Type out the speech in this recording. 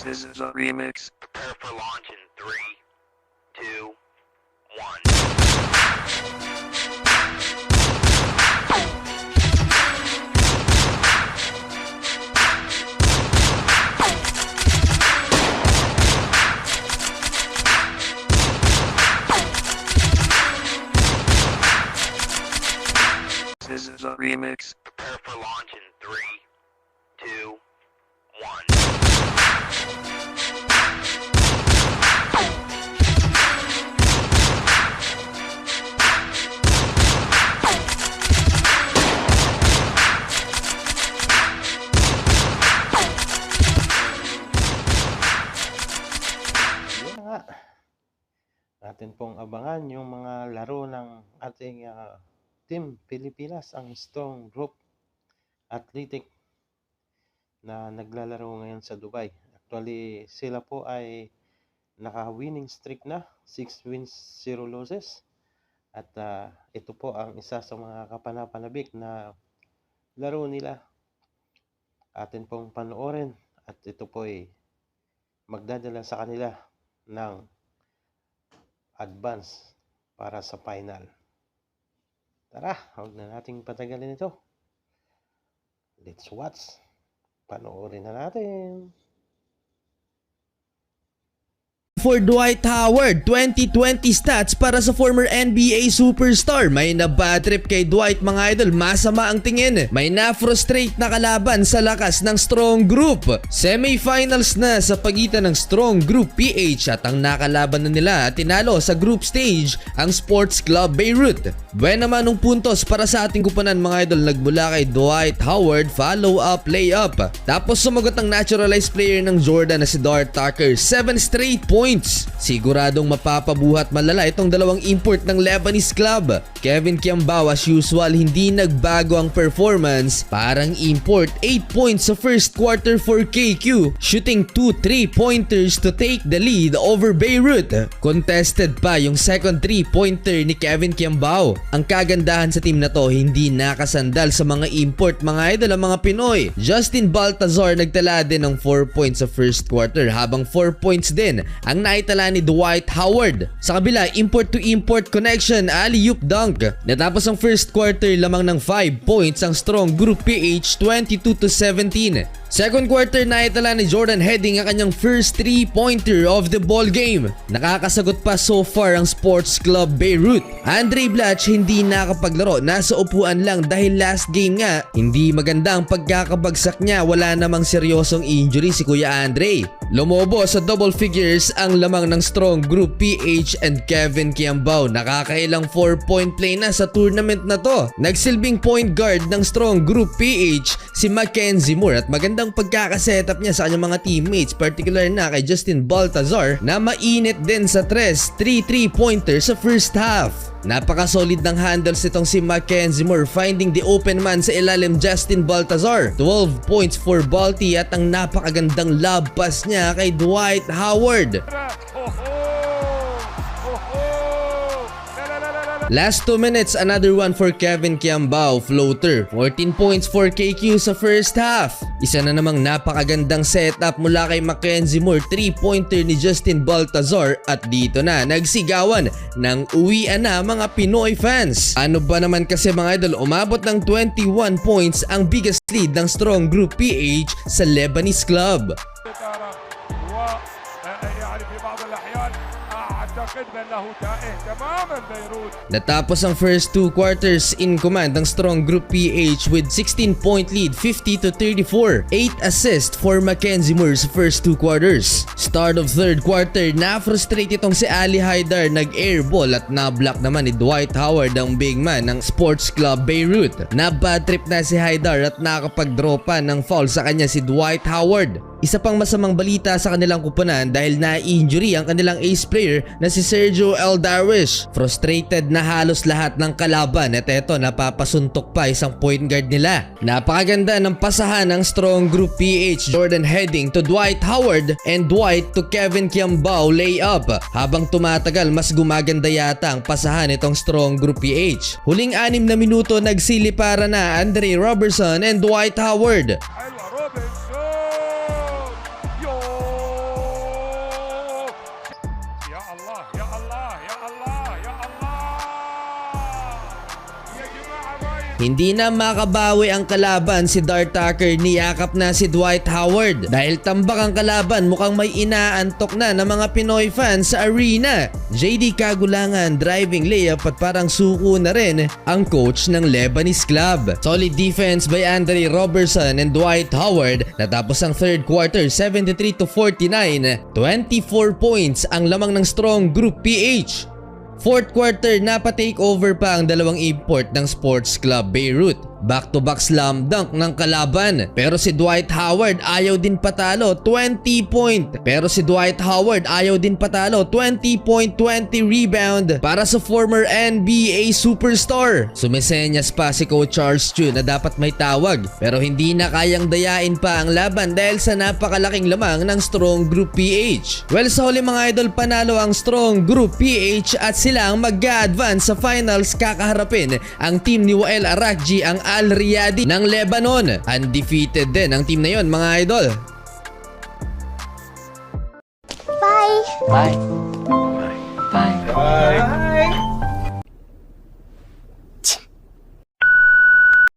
This is a remix. Prepare for launch in 3, 2, 1. This is a remix. Prepare for launch in 3, 2, 1. Yun na nga. Natin pong abangan yung mga laro ng ating Team Pilipinas, ang Strong Group Athletic na naglalaro ngayon sa Dubai. Actually, sila po ay naka-winning streak na, 6 wins, 0 losses. At ito po ang isa sa mga kapanapanabik na laro nila. Atin pong panoorin at ito po ay magdadala sa kanila ng advance para sa final. Tara, huwag na nating patagalin ito. Let's watch. Panoorin na natin. For Dwight Howard, 2020 stats para sa former NBA superstar. May na-bad trip kay Dwight mga idol, masama ang tingin. May na-frustrate na kalaban sa lakas ng Strong Group. Semi-finals na sa pagitan ng Strong Group PH at ang nakalaban na nila at tinalo sa group stage ang Sports Club Beirut. Buwan naman ng puntos para sa ating kupunan mga idol, nagmula kay Dwight Howard, follow-up, layup. Tapos sumagot ang naturalized player ng Jordan na si Dart Tucker, 7 straight points. Siguradong mapapabuhat malala itong dalawang import ng Lebanese club. Kevin Kiambao as usual, hindi nagbago ang performance. Parang import, 8 points sa first quarter for KQ, shooting 2 3-pointers to take the lead over Beirut. Contested pa yung second 3-pointer ni Kevin Kiambao. Ang kagandahan sa team na to, hindi nakasandal sa mga import mga idol ang mga Pinoy. Justin Baltazar nagtala din ng 4 points sa first quarter, habang 4 points din ang naitala ni Dwight Howard. Sa kabila, import to import connection, alley-oop dunk. Natapos ang first quarter lamang ng 5 points ang Strong Group PH, 22-17. Second quarter, naitala ni Jordan Heading ang kanyang first 3-pointer of the ball game. Nakakasagot pa so far ang Sports Club Beirut. Andre Blatch hindi nakapaglaro, nasa upuan lang dahil last game nga hindi maganda ang pagkakabagsak niya, wala namang seryosong injury si Kuya Andre. Lumobo sa double figures ang lamang ng Strong Group PH and Kevin Kiambao. Nakakailang 4-point play na sa tournament na to. Nagsilbing point guard ng Strong Group PH si Mackenzie Moore at magandang pagkakasetup niya sa kanyang mga teammates, particular na kay Justin Baltazar na mainit din sa 3 3-pointers sa first half. Napaka-solid ng handles itong si Mackenzie Moore, finding the open man sa ilalim Justin Baltazar. 12 points for Balti at ang napakagandang lob pass niya kay Dwight Howard. Last 2 minutes, another one for Kevin Kiambao, floater. 14 points for KQ sa first half. Isa na namang napakagandang setup mula kay Mackenzie Moore, 3-pointer ni Justin Baltazar at dito na nagsigawan ng uwian na mga Pinoy fans. Ano ba naman kasi mga idol, umabot ng 21 points ang biggest lead ng Strong Group PH sa Lebanese club. Natapos ang first 2 quarters in command ng Strong Group PH with 16-point lead, 50-34. 8 assists for Mackenzie Moore sa first 2 quarters. Start of third quarter, na-frustrate itong si Ali Haidar, nag-airball at na-block naman ni Dwight Howard ang big man ng Sports Club Beirut. Na-bad trip na si Haidar at nakapag-dropa ng foul sa kanya si Dwight Howard. Isa pang masamang balita sa kanilang kupunan dahil na-injury ang kanilang ace player na si Sergio El Darwish. Frustrated na halos lahat ng kalaban at eto, napapasuntok pa isang point guard nila. Napakaganda ng pasahan ng Strong Group PH, Jordan Heading to Dwight Howard and Dwight to Kevin Kiambao layup. Habang tumatagal, mas gumaganda yata ang pasahan itong Strong Group PH. Huling 6 na minuto, nagsiliparan na Andre Robertson and Dwight Howard. hindi na makabawi ang kalaban si Dart Tucker, niyakap na si Dwight Howard. Dahil tambak ang kalaban, mukhang may inaantok na ng mga Pinoy fans sa arena. JD kagulangan, driving layup at parang suko na rin ang coach ng Lebanese club. Solid defense by Andre Robertson and Dwight Howard. Natapos ang third quarter 73-49, 24 points ang lamang ng strong group PH. Fourth quarter, napatake over pa ang dalawang import ng Sports Club Beirut. Back-to-back slam dunk ng kalaban. Pero si Dwight Howard ayaw din patalo, 20 point. Pero si Dwight Howard ayaw din patalo, 20 point, 20 rebound para sa former NBA superstar. Sumisenyas pa si Coach Charles Chu na dapat may tawag, pero hindi na kayang dayain pa ang laban dahil sa napakalaking lamang ng strong group PH. Well, sa huli mga idol, panalo ang strong group PH at sila ang mag-a-advance sa finals, kakaharapin ang team ni Wael Arakji, ang Al Riyadi ng Lebanon. Undefeated din ang team na yon mga idol. Bye! Bye.